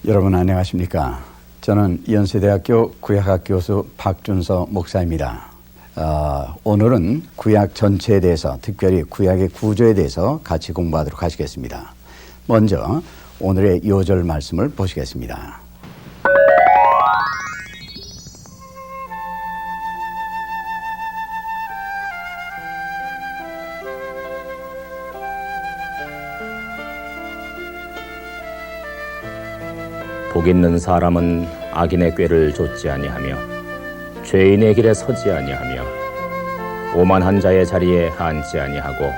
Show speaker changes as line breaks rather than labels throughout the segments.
여러분 안녕하십니까? 저는 연세대학교 구약학 교수 박준서 목사입니다. 오늘은 구약 전체에 대해서, 특별히 구약의 구조에 대해서 같이 공부하도록 하시겠습니다. 먼저 오늘의 요절 말씀을 보시겠습니다.
복 있는 사람은 악인의 꾀를 좇지 아니하며 죄인의 길에 서지 아니하며 오만한 자의 자리에 앉지 아니하고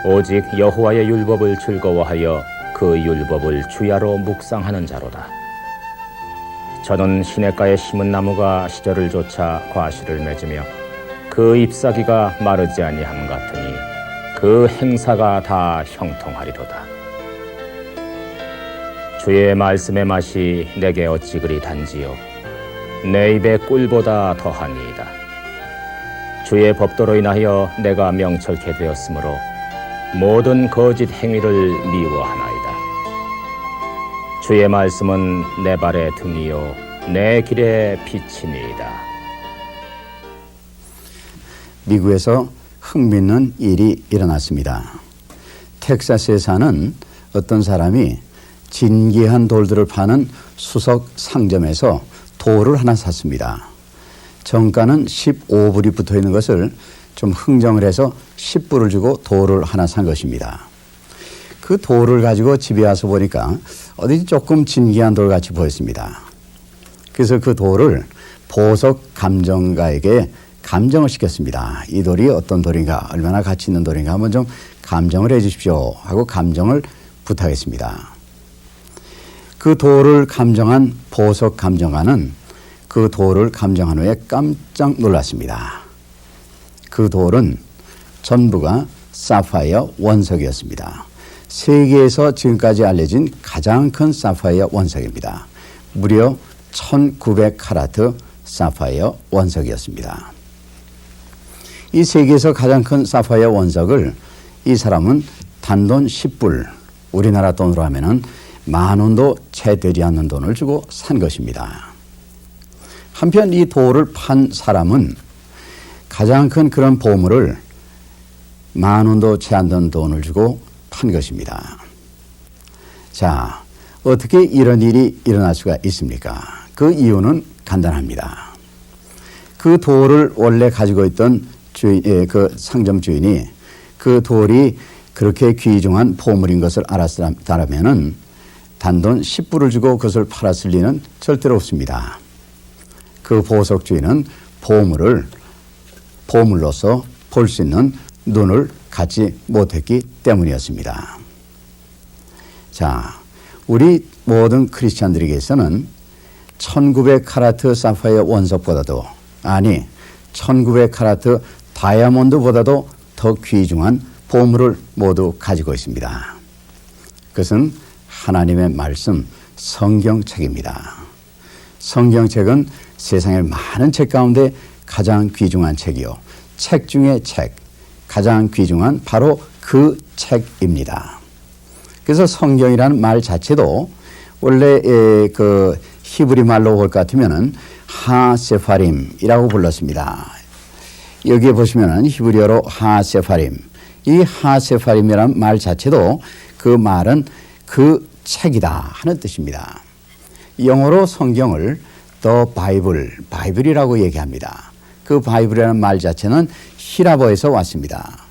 오직 여호와의 율법을 즐거워하여 그 율법을 주야로 묵상하는 자로다. 저는 시냇가에 심은 나무가 시절을 좇아 과실을 맺으며 그 잎사귀가 마르지 아니함 같으니 그 행사가 다 형통하리로다. 주의 말씀의 맛이 내게 어찌 그리 단지요 내 입에 꿀보다 더하니이다. 주의 법도로 인하여 내가 명철케 되었으므로 모든 거짓 행위를 미워하나이다. 주의 말씀은 내 발의 등이요 내 길의 빛이니이다.
미국에서 흥미있는 일이 일어났습니다. 텍사스에 사는 어떤 사람이 진귀한 돌들을 파는 수석 상점에서 돌을 하나 샀습니다. 정가는 15불이 붙어 있는 것을 좀 흥정을 해서 10불을 주고 돌을 하나 산 것입니다. 그 돌을 가지고 집에 와서 보니까 어디 조금 진귀한 돌 같이 보였습니다. 그래서 그 돌을 보석 감정가에게 감정을 시켰습니다. 이 돌이 어떤 돌인가, 얼마나 가치 있는 돌인가 한번 좀 감정을 해 주십시오 하고 감정을 부탁했습니다. 그 돌을 감정한 보석 감정가는 그 돌을 감정한 후에 깜짝 놀랐습니다. 그 돌은 전부가 사파이어 원석이었습니다. 세계에서 지금까지 알려진 가장 큰 사파이어 원석입니다. 무려 1900카라트 사파이어 원석이었습니다. 이 세계에서 가장 큰 사파이어 원석을 이 사람은 단돈 10불, 우리나라 돈으로 하면은 10,000원도 채 되지 않는 돈을 주고 산 것입니다. 한편 이 돌을 판 사람은 가장 큰 그런 보물을 10,000원도 채 안 되는 돈을 주고 판 것입니다. 자, 어떻게 이런 일이 일어날 수가 있습니까? 그 이유는 간단합니다. 그 돌을 원래 가지고 있던 그 상점 주인이 그 돌이 그렇게 귀중한 보물인 것을 알았다면은 단돈 10불을 주고 그것을 팔았을 리는 절대로 없습니다. 그 보석 주인은 보물을 보물로서 볼 수 있는 눈을 갖지 못했기 때문이었습니다. 자, 우리 모든 크리스찬들에게서는 1900카라트 사파이어 원석보다도, 아니 1900카라트 다이아몬드보다도 더 귀중한 보물을 모두 가지고 있습니다. 그것은 하나님의 말씀, 성경책입니다. 성경책은 세상의 많은 책 가운데 가장 귀중한 책이요, 책 중에 책, 가장 귀중한 바로 그 책입니다. 그래서 성경이라는 말 자체도 원래 그 히브리 말로 볼 것 같으면은 하세파림이라고 불렀습니다. 여기에 보시면은 히브리어로 하세파림, 이 하세파림이라는 말 자체도 그 말은 그 책이다 하는 뜻입니다. 영어로 성경을 The Bible, 바이블이라고 얘기합니다. 그 바이블이라는 말 자체는 히라버에서 왔습니다.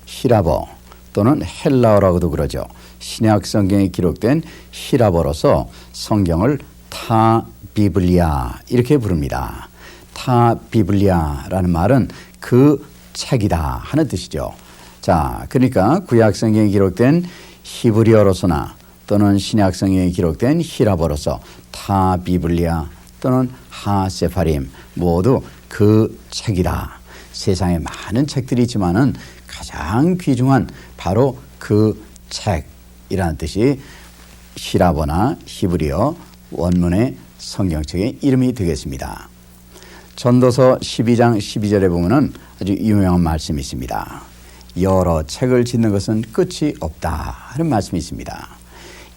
히라버 또는 헬라어라고도 그러죠. 신약 성경에 기록된 히라버로서 성경을 타 비블리아 이렇게 부릅니다. 타 비블리아라는 말은 그 책이다 하는 뜻이죠. 자, 그러니까 구약 성경에 기록된 히브리어로서나 또는 신약 성경에 기록된 히라버로서 타 비블리아 또는 하세파림 모두 그 책이다. 세상에 많은 책들이 있지만은 가장 귀중한 바로 그 책이라는 뜻이 히라버나 히브리어 원문의 성경책의 이름이 되겠습니다. 전도서 12장 12절에 보면은 아주 유명한 말씀이 있습니다. 여러 책을 짓는 것은 끝이 없다 하는 말씀이 있습니다.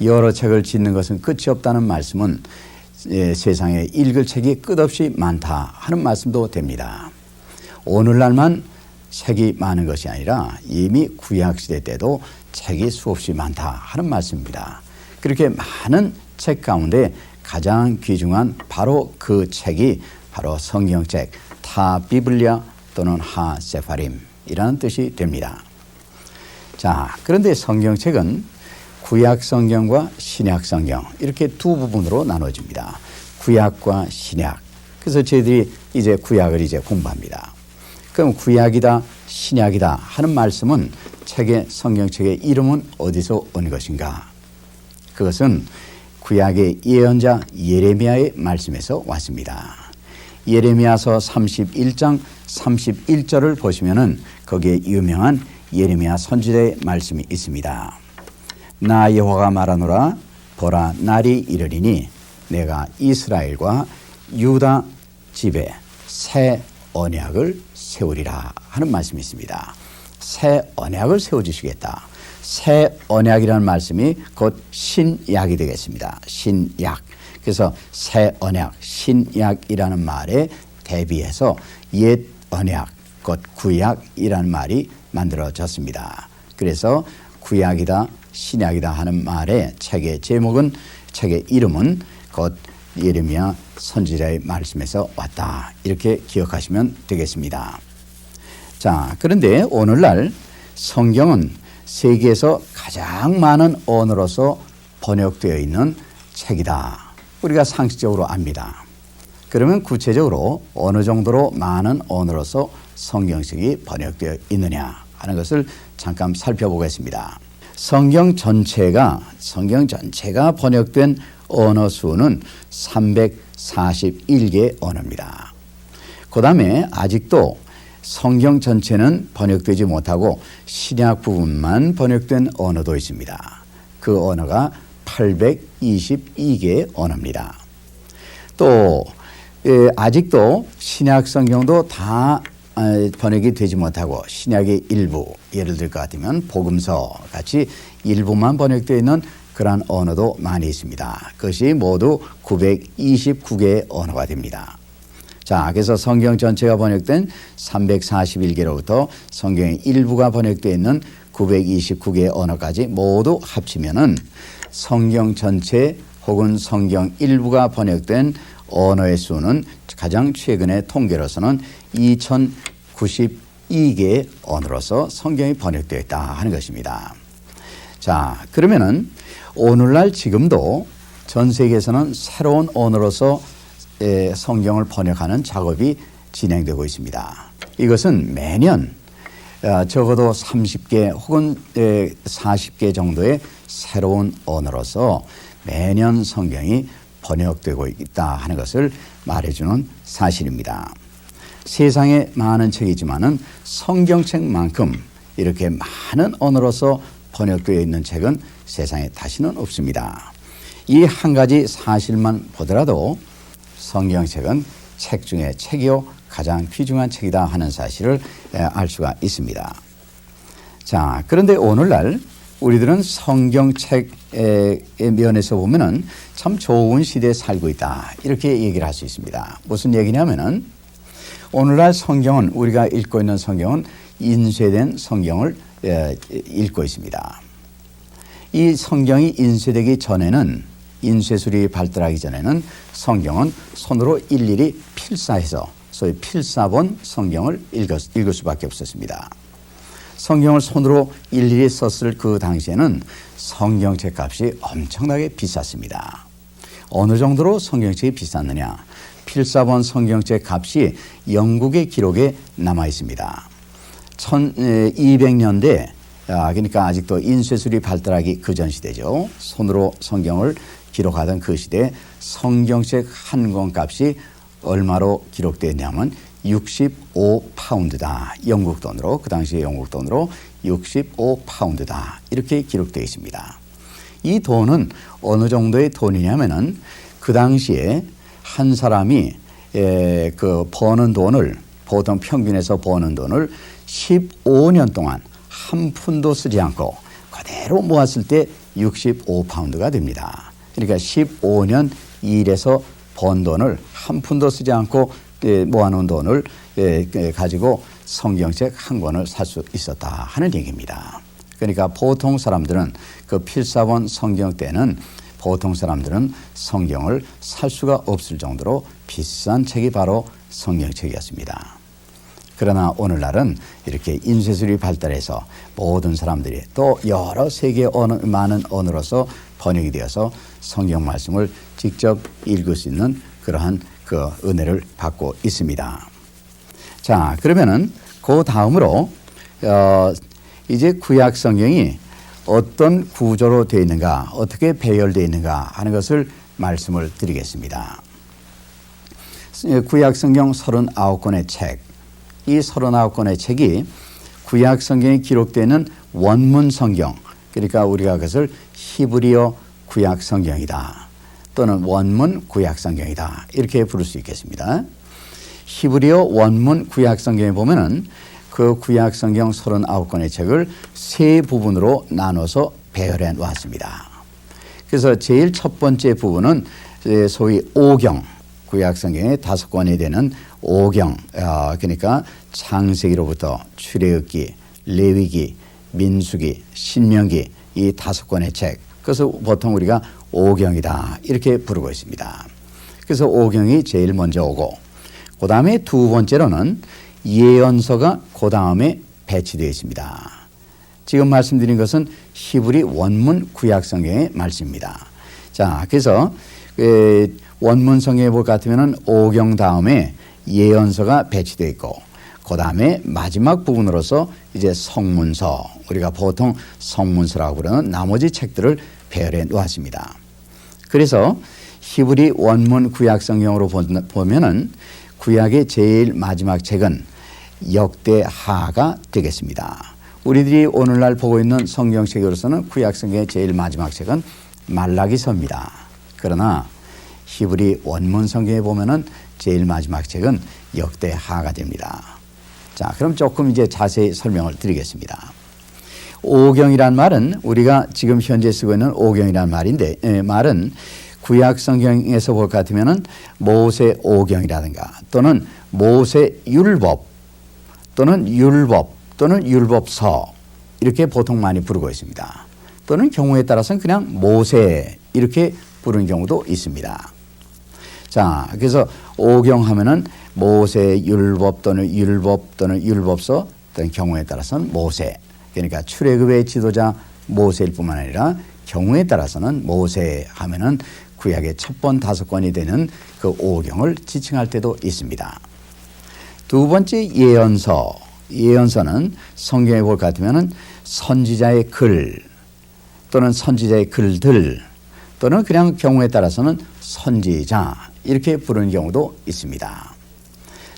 여러 책을 짓는 것은 끝이 없다는 말씀은 세상에 읽을 책이 끝없이 많다 하는 말씀도 됩니다. 오늘날만 책이 많은 것이 아니라 이미 구약시대 때도 책이 수없이 많다 하는 말씀입니다. 그렇게 많은 책 가운데 가장 귀중한 바로 그 책이 바로 성경책 타 비블리아 또는 하 세파림이라는 뜻이 됩니다. 자, 그런데 성경책은 구약 성경과 신약 성경 이렇게 두 부분으로 나눠집니다. 구약과 신약. 그래서 저희들이 이제 구약을 이제 공부합니다. 그럼 구약이다, 신약이다 하는 말씀은 성경책의 이름은 어디서 온 것인가? 그것은 구약의 예언자 예레미야의 말씀에서 왔습니다. 예레미야서 31장 31절을 보시면은 거기에 유명한 예레미야 선지자의 말씀이 있습니다. 나 여호와가 말하노라 보라 날이 이르리니 내가 이스라엘과 유다 집에 새 언약을 세우리라 하는 말씀이 있습니다. 새 언약을 세워주시겠다. 새 언약이라는 말씀이 곧 신약이 되겠습니다. 신약. 그래서 새 언약, 신약이라는 말에 대비해서 옛 언약, 곧 구약이라는 말이 만들어졌습니다. 그래서 구약이다, 신약이다 하는 말의 책의 제목은, 책의 이름은 곧 예레미야 선지자의 말씀에서 왔다. 이렇게 기억하시면 되겠습니다. 자, 그런데 오늘날 성경은 세계에서 가장 많은 언어로서 번역되어 있는 책이다. 우리가 상식적으로 압니다. 그러면 구체적으로 어느 정도로 많은 언어로서 성경책이 번역되어 있느냐 하는 것을 잠깐 살펴보겠습니다. 성경 전체가 번역된 언어 수는 341개 언어입니다. 그 다음에 아직도 성경 전체는 번역되지 못하고 신약 부분만 번역된 언어도 있습니다. 그 언어가 822개 언어입니다. 또 아직도 신약 성경도 다 번역이 되지 못하고 신약의 일부, 예를 들 것 같으면 복음서 같이 일부만 번역되어 있는 그러한 언어도 많이 있습니다. 그것이 모두 929개의 언어가 됩니다. 자, 그래서 성경 전체가 번역된 341개로부터 성경의 일부가 번역되어 있는 929개의 언어까지 모두 합치면은 성경 전체 혹은 성경 일부가 번역된 언어의 수는 가장 최근의 통계로서는 2092개의 언어로서 성경이 번역되어 있다 하는 것입니다. 자, 그러면은 오늘날 지금도 전 세계에서는 새로운 언어로서 성경을 번역하는 작업이 진행되고 있습니다. 이것은 매년 적어도 30개 혹은 40개 정도의 새로운 언어로서 매년 성경이 번역되고 있다 하는 것을 말해주는 사실입니다. 세상에 많은 책이지만은 성경책만큼 이렇게 많은 언어로서 번역되어 있는 책은 세상에 다시는 없습니다. 이 한 가지 사실만 보더라도 성경책은 책 중에 책이요 가장 귀중한 책이다 하는 사실을 알 수가 있습니다. 자, 그런데 오늘날 우리들은 성경책의 면에서 보면은 참 좋은 시대에 살고 있다 이렇게 얘기를 할 수 있습니다. 무슨 얘기냐면은 오늘날 성경은 우리가 읽고 있는 성경은 인쇄된 성경을 읽고 있습니다. 이 성경이 인쇄되기 전에는 인쇄술이 발달하기 전에는 성경은 손으로 일일이 필사해서 소위 필사본 성경을 읽을 수밖에 없었습니다. 성경을 손으로 일일이 썼을 그 당시에는 성경책 값이 엄청나게 비쌌습니다. 어느 정도로 성경책이 비쌌느냐? 필사본 성경책 값이 영국의 기록에 남아 있습니다. 1200년대, 그러니까 아직도 인쇄술이 발달하기 그 전 시대죠. 손으로 성경을 기록하던 그 시대에 성경책 한 권 값이 얼마로 기록되었냐면 65파운드다. 영국 돈으로, 그 당시에 영국 돈으로 65파운드다. 이렇게 기록되어 있습니다. 이 돈은 어느 정도의 돈이냐면은 그 당시에 한 사람이 버는 돈을, 보통 평균에서 버는 돈을 15년 동안 한 푼도 쓰지 않고 그대로 모았을 때 65파운드가 됩니다. 그러니까 15년 일해서 번 돈을 한 푼도 쓰지 않고 모아놓은 돈을 가지고 성경책 한 권을 살 수 있었다 하는 얘기입니다. 그러니까 보통 사람들은 그 필사본 성경 때는 보통 사람들은 성경을 살 수가 없을 정도로 비싼 책이 바로 성경책이었습니다. 그러나 오늘날은 이렇게 인쇄술이 발달해서 모든 사람들이 또 여러 세계의 많은 언어로서 번역이 되어서 성경 말씀을 직접 읽을 수 있는 그러한 그 은혜를 받고 있습니다. 자, 그러면은 그 다음으로 이제 구약 성경이 어떤 구조로 되어 있는가, 어떻게 배열되어 있는가 하는 것을 말씀을 드리겠습니다. 구약 성경 39권의 책, 이 39권의 책이 구약 성경에 기록되는 원문 성경, 그러니까 우리가 그것을 히브리어 구약 성경이다 또는 원문 구약 성경이다 이렇게 부를 수 있겠습니다. 히브리어 원문 구약 성경에 보면은 그 구약 성경 39권의 책을 세 부분으로 나눠서 배열해 놓았습니다. 그래서 제일 첫 번째 부분은 소위 오경, 구약 성경의 5권이 되는 오경, 그러니까 창세기로부터 출애굽기, 레위기, 민수기, 신명기 이 5권의 책, 그래서 보통 우리가 오경이다 이렇게 부르고 있습니다. 그래서 오경이 제일 먼저 오고 그 다음에 두 번째로는 예언서가 그 다음에 배치되어 있습니다. 지금 말씀드린 것은 히브리 원문 구약 성경의 말씀입니다. 자, 그래서 원문 성경에 볼 것 같으면 오경 다음에 예언서가 배치되어 있고 그 다음에 마지막 부분으로서 이제 성문서, 우리가 보통 성문서라고 부르는 나머지 책들을 배열해 놓았습니다. 그래서 히브리 원문 구약 성경으로 보면은 구약의 제일 마지막 책은 역대하가 되겠습니다. 우리들이 오늘날 보고 있는 성경책으로서는 구약 성경의 제일 마지막 책은 말라기서입니다. 그러나 히브리 원문 성경에 보면은 제일 마지막 책은 역대하가 됩니다. 자, 그럼 조금 이제 자세히 설명을 드리겠습니다. 오경이란 말은 우리가 지금 현재 쓰고 있는 오경이란 말인데 말은 구약 성경에서 볼 것 같으면은 모세 오경이라든가 또는 모세 율법 또는 율법서 이렇게 보통 많이 부르고 있습니다. 또는 경우에 따라서는 그냥 모세 이렇게 부르는 경우도 있습니다. 자, 그래서 오경하면은 모세 율법 또는 율법서 또는 경우에 따라서는 모세, 그러니까 출애굽의 지도자 모세일 뿐만 아니라 경우에 따라서는 모세 하면은 구약의 첫 번 5권이 되는 그 오경을 지칭할 때도 있습니다. 두 번째 예언서는 성경에 볼 것 같으면은 선지자의 글 또는 선지자의 글들 또는 그냥 경우에 따라서는 선지자 이렇게 부르는 경우도 있습니다.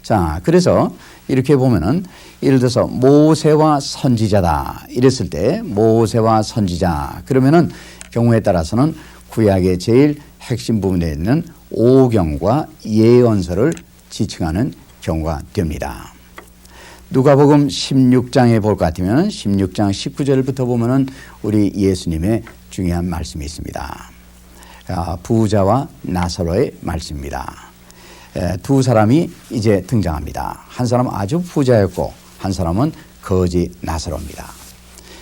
자, 그래서 이렇게 보면은 예를 들어서 모세와 선지자다 이랬을 때 모세와 선지자 그러면은 경우에 따라서는 구약의 제일 핵심 부분에 있는 오경과 예언서를 지칭하는 경우가 됩니다. 누가복음 16장에 볼 것 같으면 16장 19절부터 보면은 우리 예수님의 중요한 말씀이 있습니다. 부자와 나사로의 말씀입니다. 두 사람이 이제 등장합니다. 한 사람은 아주 부자였고 한 사람은 거지 나사로입니다.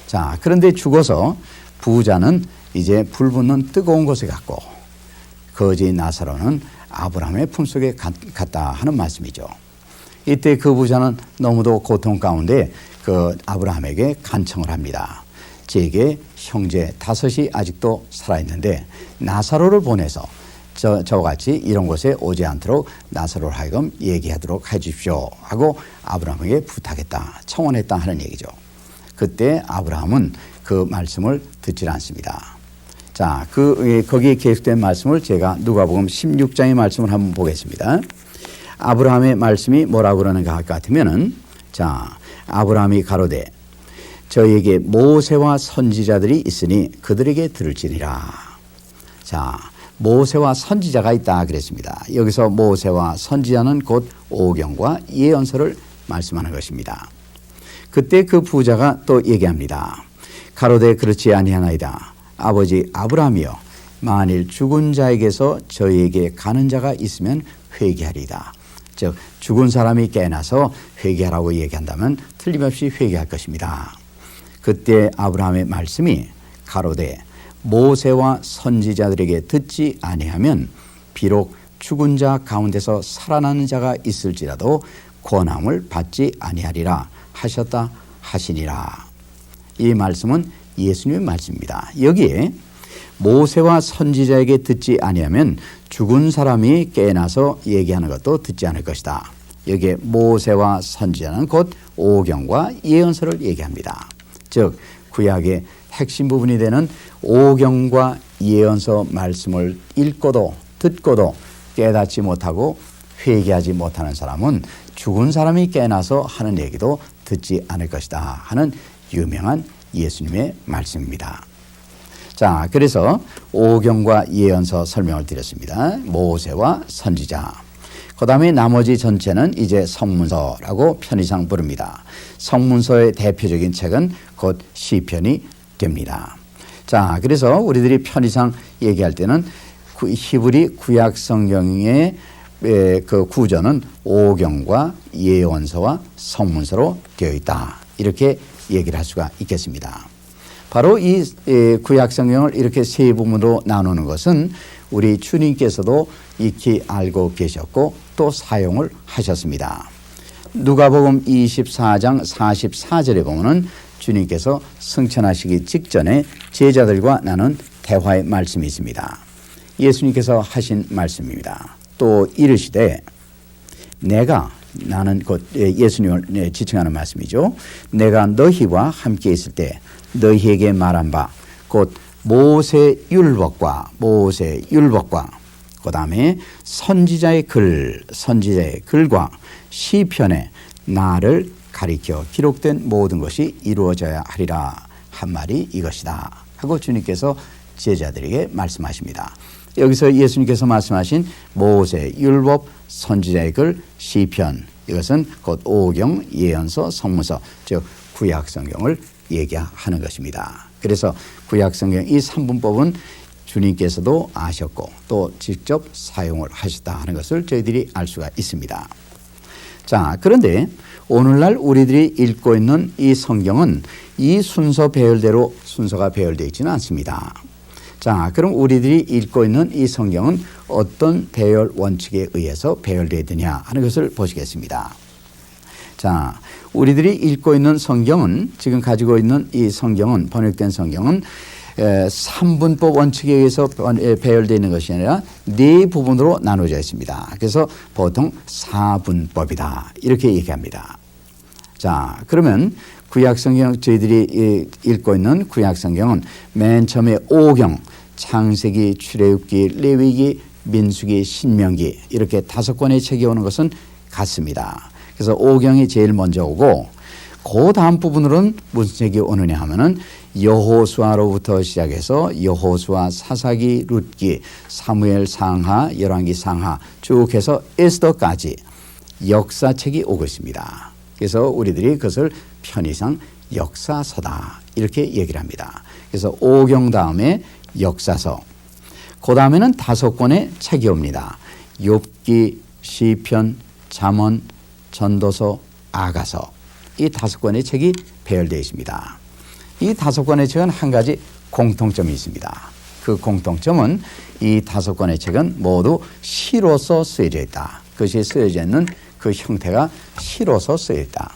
자, 그런데 죽어서 부자는 이제 불 붙는 뜨거운 곳에 갔고 거지 나사로는 아브라함의 품속에 갔다 하는 말씀이죠. 이때 그 부자는 너무도 고통 가운데 그 아브라함에게 간청을 합니다. 제게 형제 5이 아직도 살아있는데 나사로를 보내서 저같이 이런 곳에 오지 않도록 나사로를 하여금 얘기하도록 해주십시오 하고 아브라함에게 부탁했다, 청원했다 하는 얘기죠. 그때 아브라함은 그 말씀을 듣질 않습니다. 자, 거기에 계속된 말씀을 제가 누가복음 16장의 말씀을 한번 보겠습니다. 아브라함의 말씀이 뭐라고 그러는가 할 것 같으면은, 자, 아브라함이 가로되 저에게 모세와 선지자들이 있으니 그들에게 들을지니라. 자, 모세와 선지자가 있다 그랬습니다. 여기서 모세와 선지자는 곧 오경과 예언서를 말씀하는 것입니다. 그때 그 부자가 또 얘기합니다. 가로되 그렇지 아니하나이다. 아버지 아브라함이여 만일 죽은 자에게서 저희에게 가는 자가 있으면 회개하리이다. 즉 죽은 사람이 깨어나서 회개하라고 얘기한다면 틀림없이 회개할 것입니다. 그때 아브라함의 말씀이 가로되 모세와 선지자들에게 듣지 아니하면 비록 죽은 자 가운데서 살아나는 자가 있을지라도 권함을 받지 아니하리라 하셨다 하시니라. 이 말씀은 예수님의 말씀입니다. 여기에 모세와 선지자에게 듣지 아니하면 죽은 사람이 깨어나서 얘기하는 것도 듣지 않을 것이다. 여기에 모세와 선지자는 곧 오경과 예언서를 얘기합니다. 즉 구약의 핵심 부분이 되는 오경과 예언서 말씀을 읽고도 듣고도 깨닫지 못하고 회개하지 못하는 사람은 죽은 사람이 깨어나서 하는 얘기도 듣지 않을 것이다 하는 유명한 예수님의 말씀입니다. 자, 그래서 오경과 예언서 설명을 드렸습니다. 모세와 선지자. 그 다음에 나머지 전체는 이제 성문서라고 편의상 부릅니다. 성문서의 대표적인 책은 곧 시편이 됩니다. 자, 그래서 우리들이 편의상 얘기할 때는 히브리 구약 성경의 그 구조는 오경과 예언서와 성문서로 되어 있다. 이렇게 얘기를 할 수가 있겠습니다. 바로 이 구약 성경을 이렇게 세 부분으로 나누는 것은 우리 주님께서도 익히 알고 계셨고 또 사용을 하셨습니다. 누가복음 24장 44절에 보면은 주님께서 승천하시기 직전에 제자들과 나눈 대화의 말씀이 있습니다. 예수님께서 하신 말씀입니다. 또 이르시되 나는 곧 예수님을 지칭하는 말씀이죠. 내가 너희와 함께 있을 때 너희에게 말한 바 곧 모세율법과 그 다음에 선지자의 글과 시편에 나를 가리켜 기록된 모든 것이 이루어져야 하리라 한 말이 이것이다 하고 주님께서 제자들에게 말씀하십니다. 여기서 예수님께서 말씀하신 모세, 율법, 선지자의 글, 시편 이것은 곧 오경, 예언서, 성문서 즉 구약 성경을 얘기하는 것입니다. 그래서 구약 성경 이 3분법은 주님께서도 아셨고 또 직접 사용을 하셨다 하는 것을 저희들이 알 수가 있습니다. 자, 그런데 오늘날 우리들이 읽고 있는 이 성경은 이 순서 배열대로 순서가 배열되어 있지는 않습니다. 자, 그럼 우리들이 읽고 있는 이 성경은 어떤 배열 원칙에 의해서 배열되어 있느냐 하는 것을 보시겠습니다. 자, 우리들이 읽고 있는 성경은 지금 가지고 있는 이 성경은 번역된 성경은 3분법 원칙에 의해서 배열되어 있는 것이 아니라 네 부분으로 나눠져 있습니다. 그래서 보통 4분법이다 이렇게 얘기합니다. 자, 그러면 구약성경 저희들이 읽고 있는 구약성경은 맨 처음에 오경, 창세기, 출애굽기, 레위기, 민수기, 신명기 이렇게 5권의 책이 오는 것은 같습니다. 그래서 오경이 제일 먼저 오고 그 다음 부분으로는 무슨 책이 오느냐 하면은 여호수아로부터 시작해서 여호수아, 사사기, 룻기, 사무엘 상하, 열왕기 상하 쭉 해서 에스더까지 역사책이 오고 있습니다. 그래서 우리들이 그것을 편의상 역사서다 이렇게 얘기를 합니다. 그래서 오경 다음에 역사서, 그 다음에는 5권의 책이 옵니다. 욥기, 시편, 잠언, 전도서, 아가서 이 5권의 책이 배열되어 있습니다. 이 5권의 책은 한 가지 공통점이 있습니다. 그 공통점은 이 5권의 책은 모두 시로서 쓰여져 있다. 그것이 쓰여져 있는 그 형태가 시로서 쓰여 있다.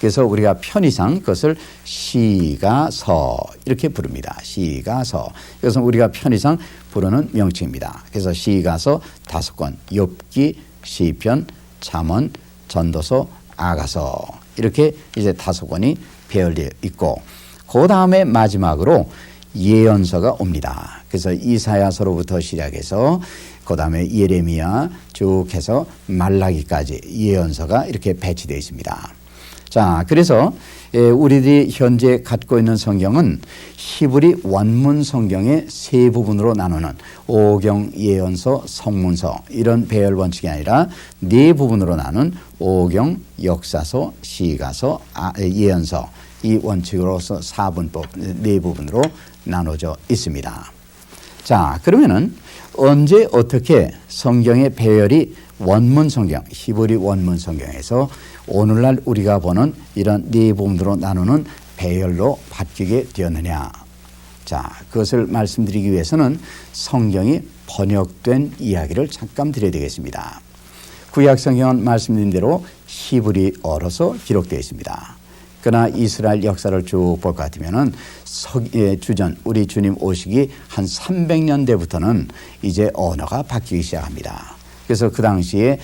그래서 우리가 편의상 그것을 시가서 이렇게 부릅니다. 시가서. 이것은 우리가 편의상 부르는 명칭입니다. 그래서 시가서 5권, 욥기, 시편, 잠언, 전도서, 아가서 이렇게 이제 5권이 배열되어 있고 그 다음에 마지막으로 예언서가 옵니다. 그래서 이사야서로부터 시작해서 그 다음에 예레미야 쭉 해서 말라기까지 예언서가 이렇게 배치되어 있습니다. 자, 그래서 우리들이 현재 갖고 있는 성경은 히브리 원문 성경의 3부분으로 나누는 오경, 예언서, 성문서 이런 배열 원칙이 아니라 4부분으로 나눈 오경, 역사서, 시가서, 예언서 이 원칙으로서 4분법 네 부분으로 나눠져 있습니다. 자, 그러면은 언제 어떻게 성경의 배열이 원문 성경, 히브리 원문 성경에서 오늘날 우리가 보는 이런 네 부분으로 나누는 배열로 바뀌게 되었느냐. 자, 그것을 말씀드리기 위해서는 성경이 번역된 이야기를 잠깐 드려야 되겠습니다. 구약 성경은 말씀드린 대로 히브리어로서 기록되어 있습니다. 그러나 이스라엘 역사를 쭉 볼 것 같으면은 주전 우리 주님 오시기 한 300년대부터는 이제 언어가 바뀌기 시작합니다. 그래서 그 당시에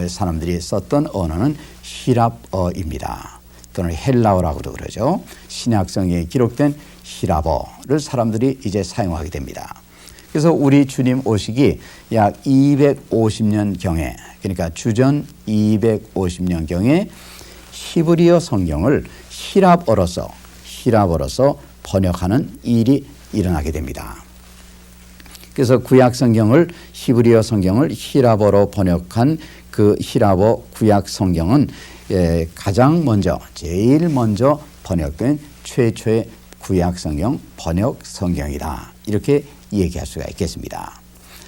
사람들이 썼던 언어는 히랍어입니다. 또는 헬라어라고도 그러죠. 신약성경에 기록된 히랍어를 사람들이 이제 사용하게 됩니다. 그래서 우리 주님 오시기 약 250년경에, 그러니까 주전 250년경에 히브리어 성경을 히랍어로서 번역하는 일이 일어나게 됩니다. 그래서 구약 성경을 히브리어 성경을 히랍어로 번역한 그 히랍어 구약 성경은 제일 먼저 번역된 최초의 구약 성경 번역 성경이다. 이렇게 얘기할 수가 있겠습니다.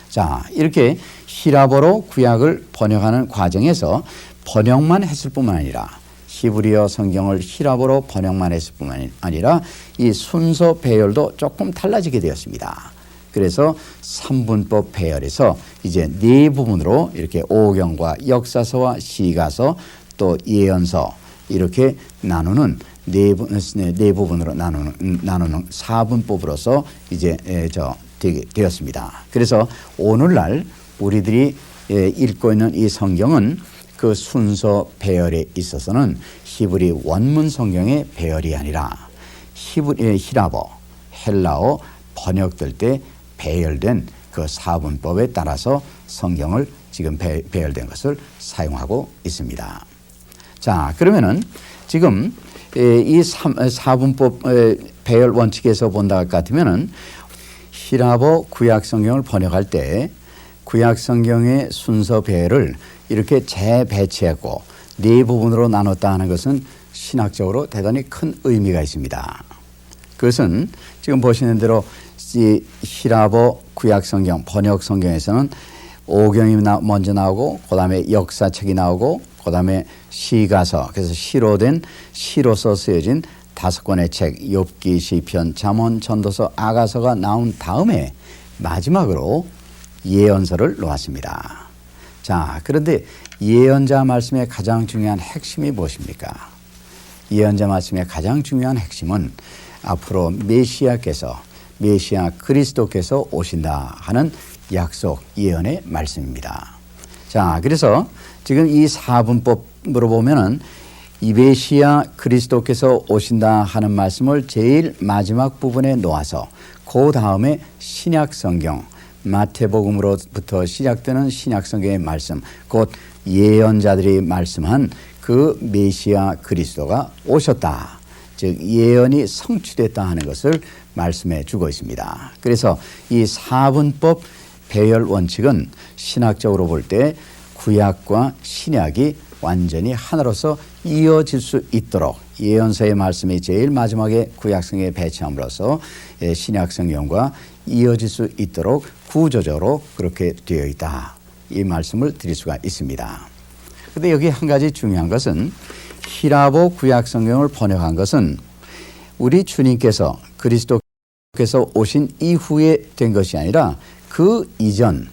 자, 이렇게 히랍어로 구약을 번역하는 과정에서 번역만 했을 뿐만 아니라 히브리어 성경을 히랍어로 번역만 했을 뿐만 아니라 이 순서 배열도 조금 달라지게 되었습니다. 그래서 3분법 배열에서 이제 네 부분으로 이렇게 오경과 역사서와 시가서 또 예언서 이렇게 나누는 네 부분으로 나누는 4분법으로서 이제 되었습니다. 그래서 오늘날 우리들이 읽고 있는 이 성경은 그 순서 배열에 있어서는 히브리 원문 성경의 배열이 아니라 히랍어, 헬라어 번역될 때 배열된 그 4분법에 따라서 성경을 지금 배열된 것을 사용하고 있습니다. 자, 그러면은 지금 이 4분법 배열 원칙에서 본다 같으면은 히랍어 구약 성경을 번역할 때 구약 성경의 순서 배열을 이렇게 재배치하고 네 부분으로 나눴다 하는 것은 신학적으로 대단히 큰 의미가 있습니다. 그것은 지금 보시는 대로 이 히랍어 구약 성경 번역 성경에서는 오경이 먼저 나오고 그다음에 역사책이 나오고 그다음에 시가서, 그래서 시로서 쓰여진 5권의 책 욥기, 시편, 잠언, 전도서, 아가서가 나온 다음에 마지막으로 예언서를 놓았습니다. 자, 그런데 예언자 말씀의 가장 중요한 핵심이 무엇입니까? 예언자 말씀의 가장 중요한 핵심은 앞으로 메시아 그리스도께서 오신다 하는 약속 예언의 말씀입니다. 자, 그래서 지금 이 4분법으로 보면은 이 메시아 그리스도께서 오신다 하는 말씀을 제일 마지막 부분에 놓아서 그 다음에 신약 성경 마태복음으로부터 시작되는 신약 성경의 말씀, 곧 예언자들이 말씀한 그 메시아 그리스도가 오셨다. 즉 예언이 성취됐다 하는 것을 말씀해 주고 있습니다. 그래서 이 4분법 배열 원칙은 신학적으로 볼 때 구약과 신약이 완전히 하나로서 이어질 수 있도록 예언서의 말씀이 제일 마지막에 구약성경에 배치함으로써 신약 성경과 이어질 수 있도록 구조적으로 그렇게 되어 있다. 이 말씀을 드릴 수가 있습니다. 그런데 여기 한 가지 중요한 것은 히랍어 구약 성경을 번역한 것은 우리 주님께서 그리스도께서 오신 이후에 된 것이 아니라 그 이전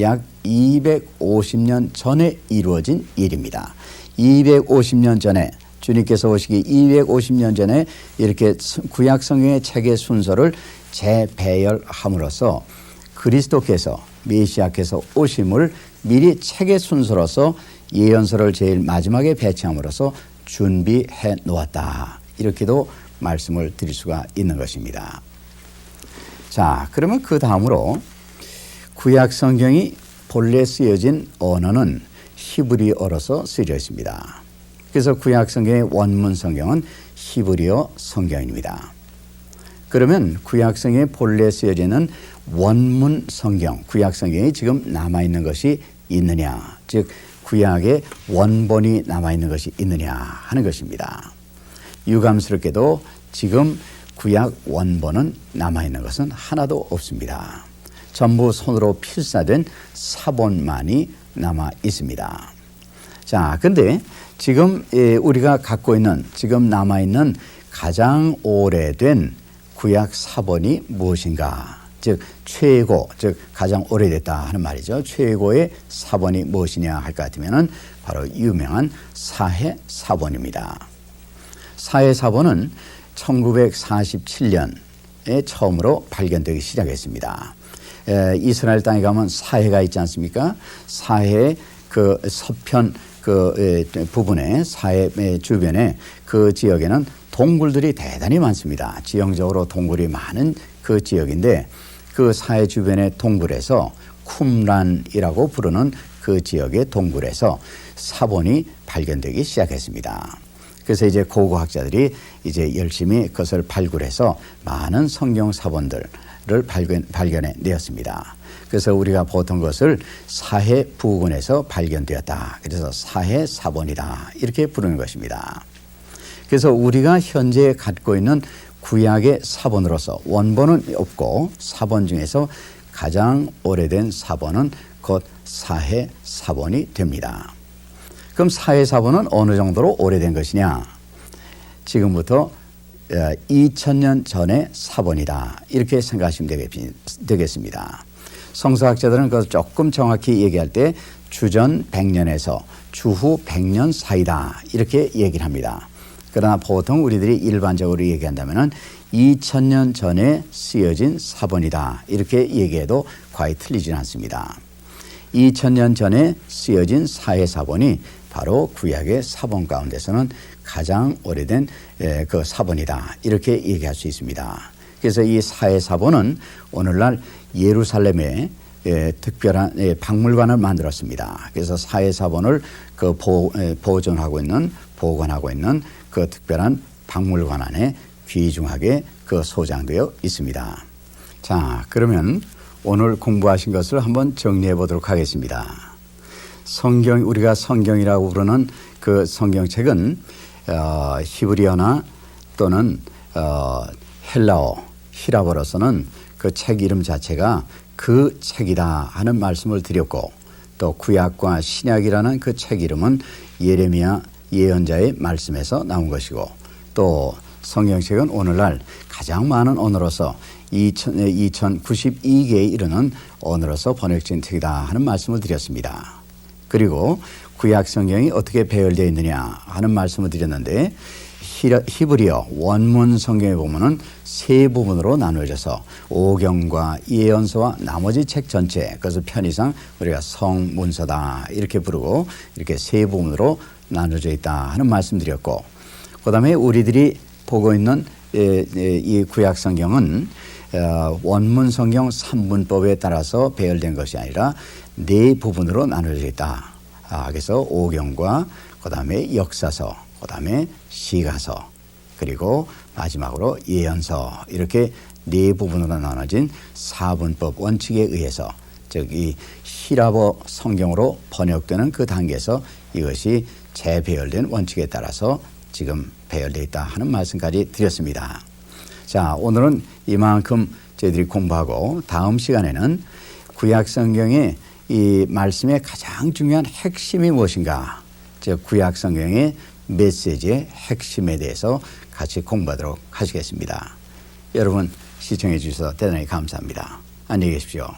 약 250년 전에 이루어진 일입니다. 250년 전에 주님께서 오시기 250년 전에 이렇게 구약 성경의 책의 순서를 재배열함으로써 그리스도께서 메시아께서 오심을 미리 책의 순서로서 예언서를 제일 마지막에 배치함으로써 준비해 놓았다. 이렇게도 말씀을 드릴 수가 있는 것입니다. 자, 그러면 그 다음으로 구약 성경이 본래 쓰여진 언어는 히브리어로서 쓰여져 있습니다. 그래서 구약 성경의 원문 성경은 히브리어 성경입니다. 그러면 구약 성경에 본래 쓰여지는 원문 성경, 구약 성경이 지금 남아있는 것이 있느냐, 즉 구약의 원본이 남아있는 것이 있느냐 하는 것입니다. 유감스럽게도 지금 구약 원본은 남아있는 것은 하나도 없습니다. 전부 손으로 필사된 사본만이 남아 있습니다. 자, 근데 지금 우리가 갖고 있는, 지금 남아있는 가장 오래된 구약 사본이 무엇인가? 즉 최고, 즉 가장 오래됐다 하는 말이죠. 최고의 사본이 무엇이냐 할 것 같으면은 바로 유명한 사해 사본입니다. 사해 사본은 1947년에 처음으로 발견되기 시작했습니다. 이스라엘 땅에 가면 사해가 있지 않습니까? 사해 그 서편 그 부분에, 사해 주변에 그 지역에는 동굴들이 대단히 많습니다. 지형적으로 동굴이 많은 그 지역인데 그 사해 주변의 동굴에서 쿰란이라고 부르는 그 지역의 동굴에서 사본이 발견되기 시작했습니다. 그래서 이제 고고학자들이 이제 열심히 그것을 발굴해서 많은 성경 사본들을 발견해 내었습니다. 그래서 우리가 보통 것을 사해 부근에서 발견되었다. 그래서 사해 사본이다. 이렇게 부르는 것입니다. 그래서 우리가 현재 갖고 있는 구약의 사본으로서 원본은 없고 사본 중에서 가장 오래된 사본은 곧 사해 사본이 됩니다. 그럼 사해 사본은 어느 정도로 오래된 것이냐? 지금부터 2000년 전의 사본이다. 이렇게 생각하시면 되겠습니다. 성서학자들은 그것을 조금 정확히 얘기할 때 주전 100년에서 주후 100년 사이다. 이렇게 얘기를 합니다. 그러나 보통 우리들이 일반적으로 얘기한다면 2000년 전에 쓰여진 사본이다. 이렇게 얘기해도 과히 틀리진 않습니다. 2000년 전에 쓰여진 사해 사본이 바로 구약의 사본 가운데서는 가장 오래된 그 사본이다. 이렇게 얘기할 수 있습니다. 그래서 이 사해 사본은 오늘날 예루살렘에 특별한 박물관을 만들었습니다. 그래서 사해 사본을 그 보관하고 있는 그 특별한 박물관 안에 귀중하게 그 소장되어 있습니다. 자, 그러면 오늘 공부하신 것을 한번 정리해 보도록 하겠습니다. 우리가 성경이라고 부르는 그 성경책은 히브리어나 또는 헬라어, 히라버로서는 그 책 이름 자체가 그 책이다 하는 말씀을 드렸고, 또 구약과 신약이라는 그 책 이름은 예레미야 예언자의 말씀에서 나온 것이고, 또 성경책은 오늘날 가장 많은 언어로서 2092개에 이르는 언어로서 번역된 책이다 하는 말씀을 드렸습니다. 그리고 구약 성경이 어떻게 배열되어 있느냐 하는 말씀을 드렸는데, 히브리어 원문 성경에 보면은 세 부분으로 나누어져서 오경과 예언서와 나머지 책 전체, 그것을 편의상 우리가 성문서다 이렇게 부르고 이렇게 세 부분으로 나누어져 있다 하는 말씀 드렸고, 그 다음에 우리들이 보고 있는 이 구약 성경은 원문 성경 3문법에 따라서 배열된 것이 아니라 네 부분으로 나누어져 있다. 그래서 오경과 그 다음에 역사서, 그 다음에 시가서, 그리고 마지막으로 예언서, 이렇게 네 부분으로 나눠진 4분법 원칙에 의해서, 즉 이 히라버 성경으로 번역되는 그 단계에서 이것이 재배열된 원칙에 따라서 지금 배열되어 있다 하는 말씀까지 드렸습니다. 자, 오늘은 이만큼 저희들이 공부하고 다음 시간에는 구약 성경의 이 말씀의 가장 중요한 핵심이 무엇인가, 즉 구약 성경의 메시지의 핵심에 대해서 같이 공부하도록 하시겠습니다. 여러분 시청해 주셔서 대단히 감사합니다. 안녕히 계십시오.